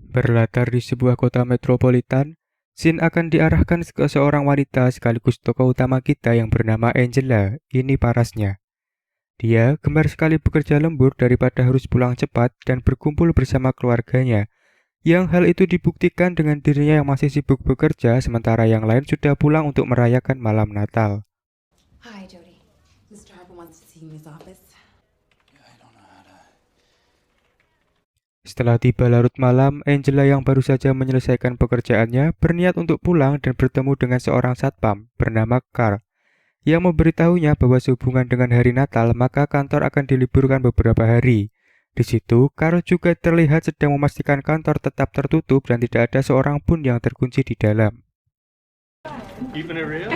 Berlatar di sebuah kota metropolitan, scene akan diarahkan ke seorang wanita sekaligus tokoh utama kita yang bernama Angela. Ini parasnya. Dia gemar sekali bekerja lembur daripada harus pulang cepat dan berkumpul bersama keluarganya. Yang hal itu dibuktikan dengan dirinya yang masih sibuk bekerja sementara yang lain sudah pulang untuk merayakan malam Natal. Hi, Jody. Mr. Harper wants to see you in his office. Setelah tiba larut malam, Angela yang baru saja menyelesaikan pekerjaannya berniat untuk pulang dan bertemu dengan seorang satpam bernama Carl yang memberitahunya bahwa sehubungan dengan hari Natal maka kantor akan diliburkan beberapa hari. Di situ, Carl juga terlihat sedang memastikan kantor tetap tertutup dan tidak ada seorang pun yang terkunci di dalam. Keeping it real?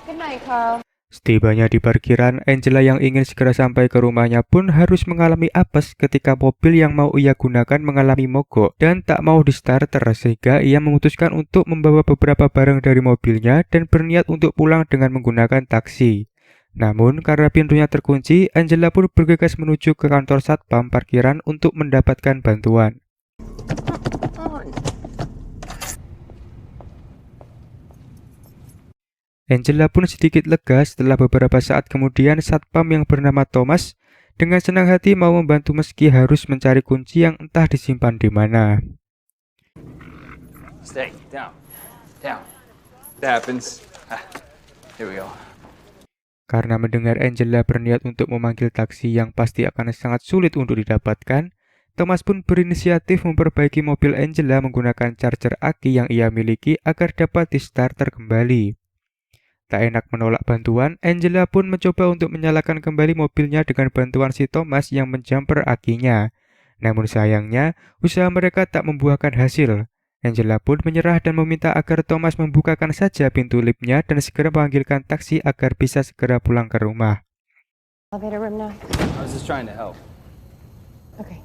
Good night, Carl. Setibanya di parkiran, Angela yang ingin segera sampai ke rumahnya pun harus mengalami apes ketika mobil yang mau ia gunakan mengalami mogok dan tak mau di starter sehingga ia memutuskan untuk membawa beberapa barang dari mobilnya dan berniat untuk pulang dengan menggunakan taksi. Namun karena pintunya terkunci, Angela pun bergegas menuju ke kantor satpam parkiran untuk mendapatkan bantuan. Angela pun sedikit lega setelah beberapa saat kemudian satpam yang bernama Thomas dengan senang hati mau membantu meski harus mencari kunci yang entah disimpan di mana. Stay down. Down. That happens. Here we go. Karena mendengar Angela berniat untuk memanggil taksi yang pasti akan sangat sulit untuk didapatkan, Thomas pun berinisiatif memperbaiki mobil Angela menggunakan charger aki yang ia miliki agar dapat di-starter kembali. Tak enak menolak bantuan, Angela pun mencoba untuk menyalakan kembali mobilnya dengan bantuan si Thomas yang menjamper akinya. Namun sayangnya, usaha mereka tak membuahkan hasil. Angela pun menyerah dan meminta agar Thomas membukakan saja pintu liftnya dan segera memanggilkan taksi agar bisa segera pulang ke rumah. Elevator room now. I was just trying to help. Okay.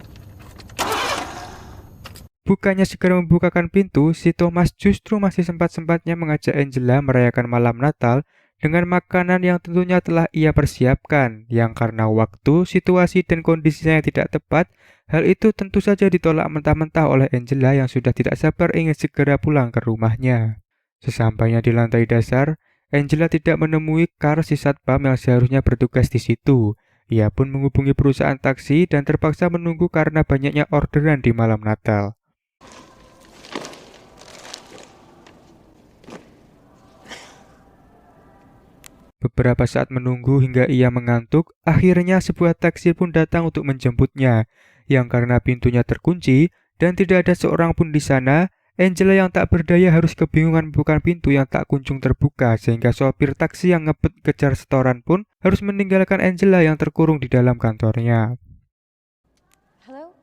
Bukannya segera membukakan pintu, si Thomas justru masih sempat-sempatnya mengajak Angela merayakan malam Natal dengan makanan yang tentunya telah ia persiapkan, yang karena waktu, situasi, dan kondisinya yang tidak tepat, hal itu tentu saja ditolak mentah-mentah oleh Angela yang sudah tidak sabar ingin segera pulang ke rumahnya. Sesampainya di lantai dasar, Angela tidak menemui Carl si satpam yang seharusnya bertugas di situ. Ia pun menghubungi perusahaan taksi dan terpaksa menunggu karena banyaknya orderan di malam Natal. Beberapa saat menunggu hingga ia mengantuk, akhirnya sebuah taksi pun datang untuk menjemputnya. Yang karena pintunya terkunci dan tidak ada seorang pun di sana, Angela yang tak berdaya harus kebingungan membuka pintu yang tak kunjung terbuka sehingga sopir taksi yang ngebut kejar setoran pun harus meninggalkan Angela yang terkurung di dalam kantornya. Hello?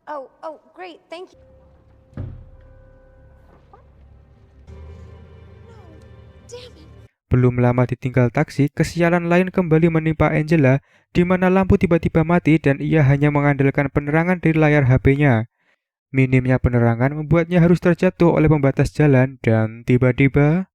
Oh, great. Thank you. No. Damn it. Belum lama ditinggal taksi, kesialan lain kembali menimpa Angela, di mana lampu tiba-tiba mati dan ia hanya mengandalkan penerangan dari layar HP-nya. Minimnya penerangan membuatnya harus terjatuh oleh pembatas jalan dan tiba-tiba...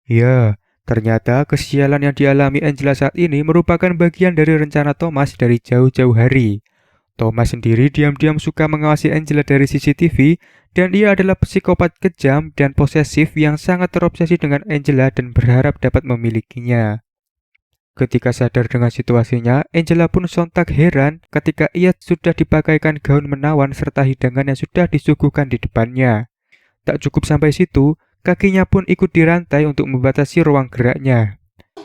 Ya, ternyata kesialan yang dialami Angela saat ini merupakan bagian dari rencana Thomas dari jauh-jauh hari. Thomas sendiri diam-diam suka mengawasi Angela dari CCTV dan ia adalah psikopat kejam dan posesif yang sangat terobsesi dengan Angela dan berharap dapat memilikinya. Ketika sadar dengan situasinya, Angela pun sontak heran ketika ia sudah dipakaikan gaun menawan serta hidangan yang sudah disuguhkan di depannya. Tak cukup sampai situ, kakinya pun ikut dirantai untuk membatasi ruang geraknya.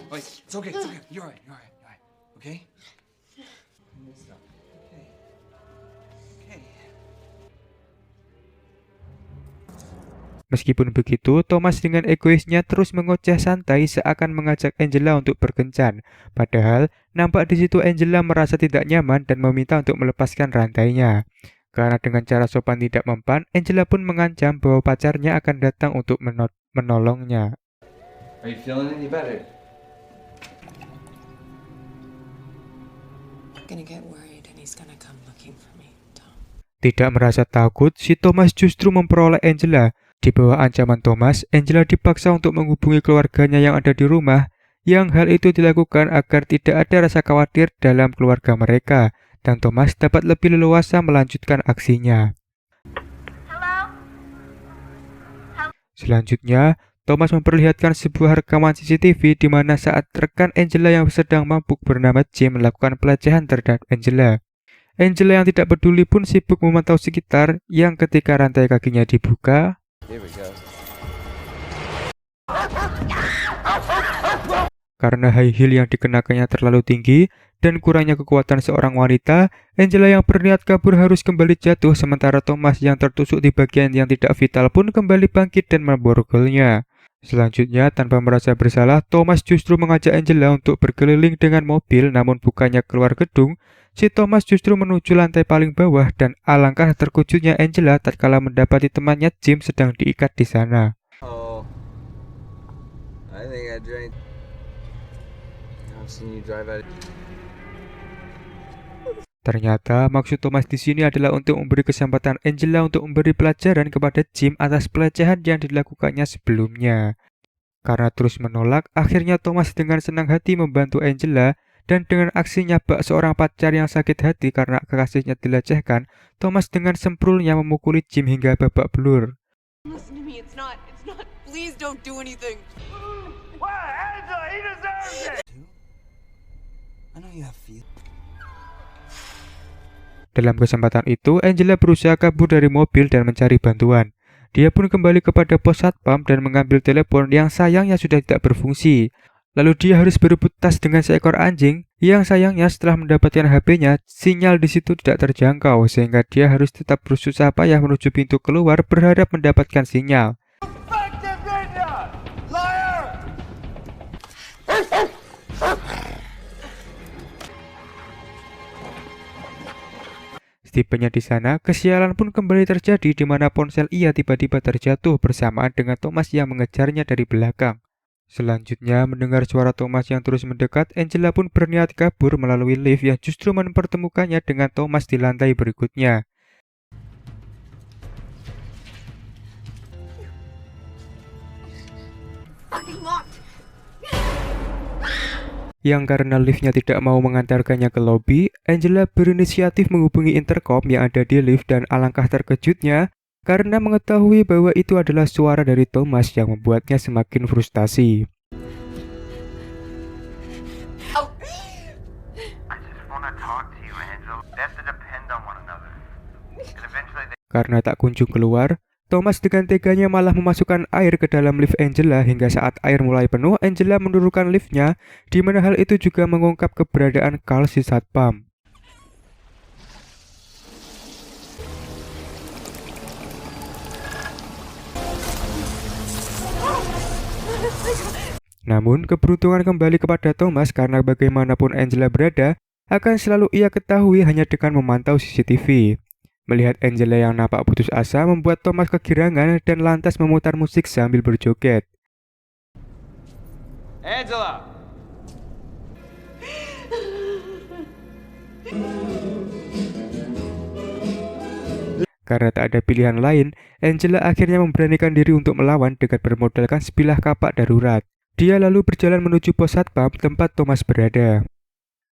Wait, it's okay. You're alright. Okay? Stop. Okay. Meskipun begitu, Thomas dengan egoisnya terus mengoceh santai seakan mengajak Angela untuk berkencan. Padahal, nampak di situ Angela merasa tidak nyaman dan meminta untuk melepaskan rantainya. Karena dengan cara sopan tidak mempan, Angela pun mengancam bahwa pacarnya akan datang untuk menolongnya. Are you feeling any better? I'm gonna get worried and he's gonna come looking for me, Tom. Tidak merasa takut, si Thomas justru memperoleh Angela. Di bawah ancaman Thomas, Angela dipaksa untuk menghubungi keluarganya yang ada di rumah, yang hal itu dilakukan agar tidak ada rasa khawatir dalam keluarga mereka, dan Thomas dapat lebih leluasa melanjutkan aksinya. Selanjutnya, Thomas memperlihatkan sebuah rekaman CCTV di mana saat rekan Angela yang sedang mabuk bernama Jim melakukan pelecehan terhadap Angela. Angela yang tidak peduli pun sibuk memantau sekitar yang ketika rantai kakinya dibuka, Here we go. karena high heel yang dikenakannya terlalu tinggi dan kurangnya kekuatan seorang wanita, Angela yang berniat kabur harus kembali jatuh sementara Thomas yang tertusuk di bagian yang tidak vital pun kembali bangkit dan memborgolnya. Selanjutnya, tanpa merasa bersalah, Thomas justru mengajak Angela untuk berkeliling dengan mobil, namun bukannya keluar gedung, si Thomas justru menuju lantai paling bawah dan alangkah terkejutnya Angela tatkala mendapati temannya Jim sedang diikat di sana. Oh, I think I drank. I've seen you drive out. Ternyata maksud Thomas di sini adalah untuk memberi kesempatan Angela untuk memberi pelajaran kepada Jim atas pelecehan yang dilakukannya sebelumnya. Karena terus menolak, akhirnya Thomas dengan senang hati membantu Angela, dan dengan aksinya bak seorang pacar yang sakit hati karena kekasihnya dilecehkan, Thomas dengan semprulnya memukuli Jim hingga babak belur. Listen to me, it's not. Please don't do anything. I know you have feelings. Dalam kesempatan itu, Angela berusaha kabur dari mobil dan mencari bantuan. Dia pun kembali kepada pos satpam dan mengambil telepon yang sayangnya sudah tidak berfungsi. Lalu dia harus berebut tas dengan seekor anjing, yang sayangnya setelah mendapatkan HP-nya, sinyal di situ tidak terjangkau, sehingga dia harus tetap bersusah payah menuju pintu keluar berharap mendapatkan sinyal. Setibanya di sana, kesialan pun kembali terjadi di mana ponsel ia tiba-tiba terjatuh bersamaan dengan Thomas yang mengejarnya dari belakang. Selanjutnya, mendengar suara Thomas yang terus mendekat, Angela pun berniat kabur melalui lift yang justru mempertemukannya dengan Thomas di lantai berikutnya. Yang karena liftnya tidak mau mengantarkannya ke lobi, Angela berinisiatif menghubungi intercom yang ada di lift dan alangkah terkejutnya karena mengetahui bahwa itu adalah suara dari Thomas yang membuatnya semakin frustasi. Karena tak kunjung keluar, Thomas dengan teganya malah memasukkan air ke dalam lift Angela hingga saat air mulai penuh, Angela menurunkan liftnya, di mana hal itu juga mengungkap keberadaan Carl si satpam. Namun, keberuntungan kembali kepada Thomas karena bagaimanapun Angela berada, akan selalu ia ketahui hanya dengan memantau CCTV. Melihat Angela yang nampak putus asa membuat Thomas kegirangan dan lantas memutar musik sambil berjoget. Angela! Karena tak ada pilihan lain, Angela akhirnya memberanikan diri untuk melawan dengan bermodalkan sebilah kapak darurat. Dia lalu berjalan menuju pos satpam tempat Thomas berada.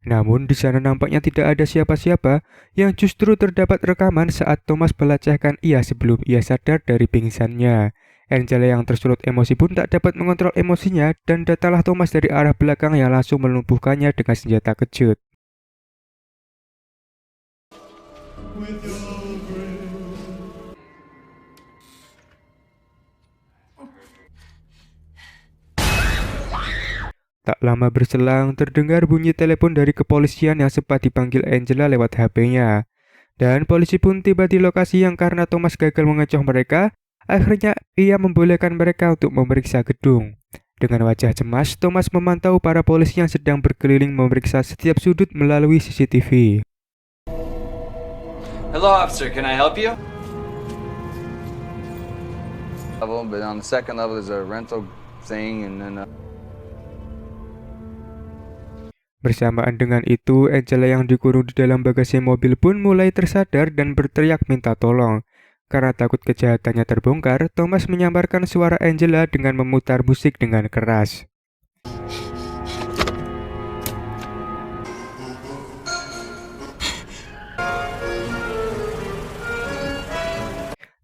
Namun di sana nampaknya tidak ada siapa-siapa, yang justru terdapat rekaman saat Thomas melecehkan ia sebelum ia sadar dari pingsannya. Angela yang tersulut emosi pun tak dapat mengontrol emosinya dan datanglah Thomas dari arah belakang yang langsung melumpuhkannya dengan senjata kejut. Tak lama berselang, terdengar bunyi telepon dari kepolisian yang sempat dipanggil Angela lewat HP-nya. Dan polisi pun tiba di lokasi yang karena Thomas gagal mengecoh mereka, akhirnya ia membolehkan mereka untuk memeriksa gedung. Dengan wajah cemas, Thomas memantau para polisi yang sedang berkeliling memeriksa setiap sudut melalui CCTV. Hello, officer. Can I help you? Level, but on the second level there's a rental thing, and then. Bersamaan dengan itu, Angela yang dikurung di dalam bagasi mobil pun mulai tersadar dan berteriak minta tolong. Karena takut kejahatannya terbongkar, Thomas menyamarkan suara Angela dengan memutar musik dengan keras.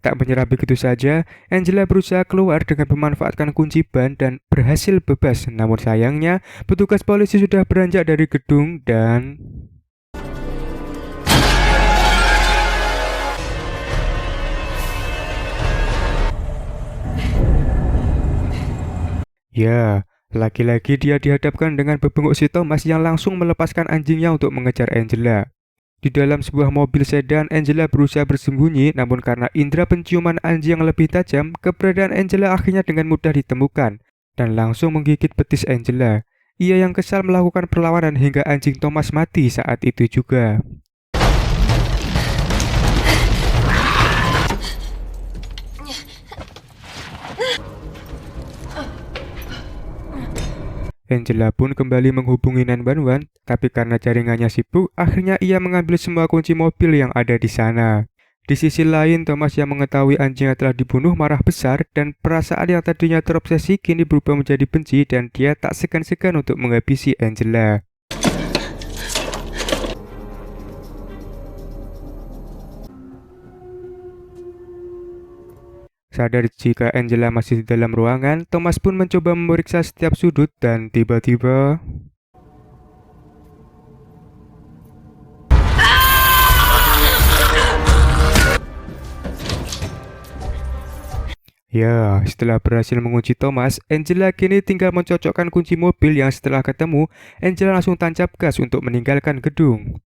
Tak menyerah begitu saja, Angela berusaha keluar dengan memanfaatkan kunci ban dan berhasil bebas. Namun sayangnya, petugas polisi sudah beranjak dari gedung dan... Ya, lagi-lagi dia dihadapkan dengan bebenguk si Thomas yang langsung melepaskan anjingnya untuk mengejar Angela. Di dalam sebuah mobil sedan, Angela berusaha bersembunyi, namun karena indera penciuman anjing yang lebih tajam, keberadaan Angela akhirnya dengan mudah ditemukan dan langsung menggigit betis Angela. Ia yang kesal melakukan perlawanan hingga anjing Thomas mati saat itu juga. Angela pun kembali menghubungi 911, tapi karena jaringannya sibuk, akhirnya ia mengambil semua kunci mobil yang ada di sana. Di sisi lain, Thomas yang mengetahui anjingnya telah dibunuh marah besar dan perasaan yang tadinya terobsesi kini berubah menjadi benci dan dia tak segan-segan untuk menghabisi Angela. Sadar jika Angela masih di dalam ruangan, Thomas pun mencoba memeriksa setiap sudut dan tiba-tiba... Ya, setelah berhasil mengunci Thomas, Angela kini tinggal mencocokkan kunci mobil yang setelah ketemu, Angela langsung tancap gas untuk meninggalkan gedung.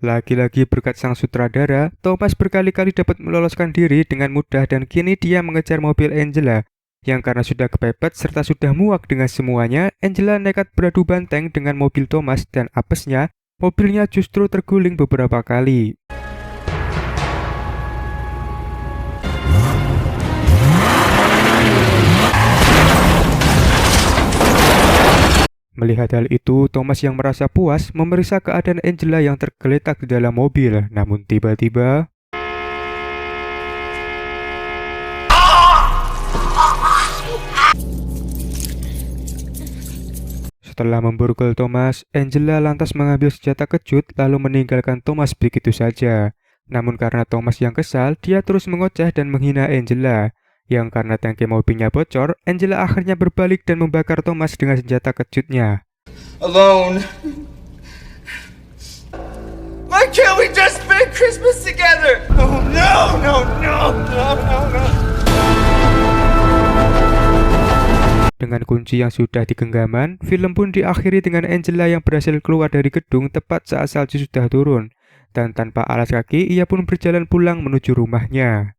Lagi-lagi berkat sang sutradara, Thomas berkali-kali dapat meloloskan diri dengan mudah dan kini dia mengejar mobil Angela. Yang karena sudah kepepet serta sudah muak dengan semuanya, Angela nekat beradu banteng dengan mobil Thomas dan apesnya, mobilnya justru terguling beberapa kali. Melihat hal itu, Thomas yang merasa puas memeriksa keadaan Angela yang tergeletak di dalam mobil. Namun tiba-tiba... Setelah memborgol Thomas, Angela lantas mengambil senjata kejut lalu meninggalkan Thomas begitu saja. Namun karena Thomas yang kesal, dia terus mengoceh dan menghina Angela. Yang karena tangki mobilnya bocor, Angela akhirnya berbalik dan membakar Thomas dengan senjata kejutnya. Alone. Why can't we just spend Christmas together? Oh no, no, no, no, no, no. Dengan kunci yang sudah di genggaman, film pun diakhiri dengan Angela yang berhasil keluar dari gedung tepat saat salju sudah turun. Dan tanpa alas kaki, ia pun berjalan pulang menuju rumahnya.